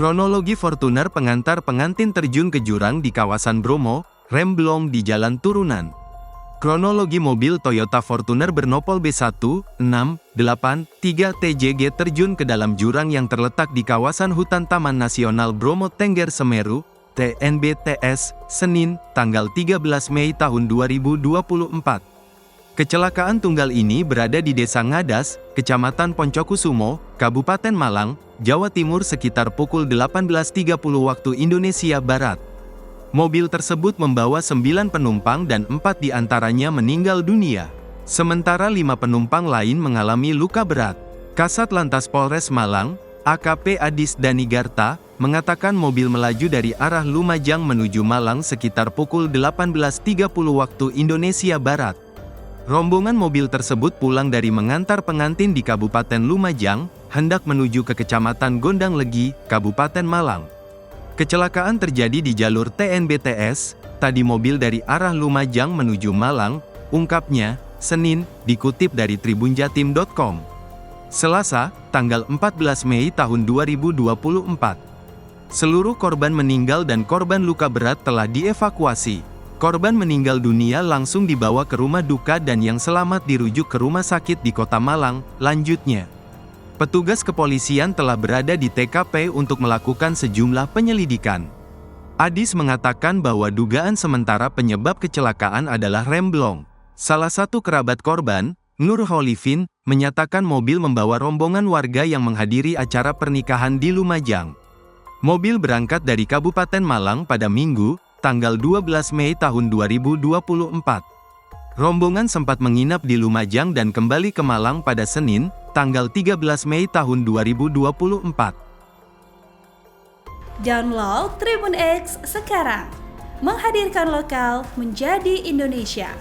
Kronologi Fortuner pengantar pengantin terjun ke jurang di kawasan Bromo, remblong di jalan turunan. Kronologi mobil Toyota Fortuner bernopol B1683TJG terjun ke dalam jurang yang terletak di kawasan hutan Taman Nasional Bromo Tengger Semeru, TNBTS, Senin, tanggal 13 Mei tahun 2024. Kecelakaan tunggal ini berada di Desa Ngadas, Kecamatan Poncokusumo, Kabupaten Malang, Jawa Timur sekitar pukul 18.30 waktu Indonesia Barat. Mobil tersebut membawa 9 penumpang dan 4 diantaranya meninggal dunia. Sementara 5 penumpang lain mengalami luka berat. Kasat Lantas Polres Malang, AKP Adis Danigarta, mengatakan mobil melaju dari arah Lumajang menuju Malang sekitar pukul 18.30 waktu Indonesia Barat. Rombongan mobil tersebut pulang dari mengantar pengantin di Kabupaten Lumajang, hendak menuju ke Kecamatan Gondang Legi, Kabupaten Malang. Kecelakaan terjadi di jalur TNBTS, tadi mobil dari arah Lumajang menuju Malang, ungkapnya, Senin, dikutip dari tribunjatim.com. Selasa, tanggal 14 Mei tahun 2024. Seluruh korban meninggal dan korban luka berat telah dievakuasi. Korban meninggal dunia langsung dibawa ke rumah duka dan yang selamat dirujuk ke rumah sakit di Kota Malang, lanjutnya. Petugas kepolisian telah berada di TKP untuk melakukan sejumlah penyelidikan. Adis mengatakan bahwa dugaan sementara penyebab kecelakaan adalah remblong. Salah satu kerabat korban, Nur Holifin, menyatakan mobil membawa rombongan warga yang menghadiri acara pernikahan di Lumajang. Mobil berangkat dari Kabupaten Malang pada Minggu, tanggal 12 Mei tahun 2024. Rombongan sempat menginap di Lumajang dan kembali ke Malang pada Senin, tanggal 13 Mei tahun 2024. Download Tribun X sekarang, menghadirkan lokal menjadi Indonesia.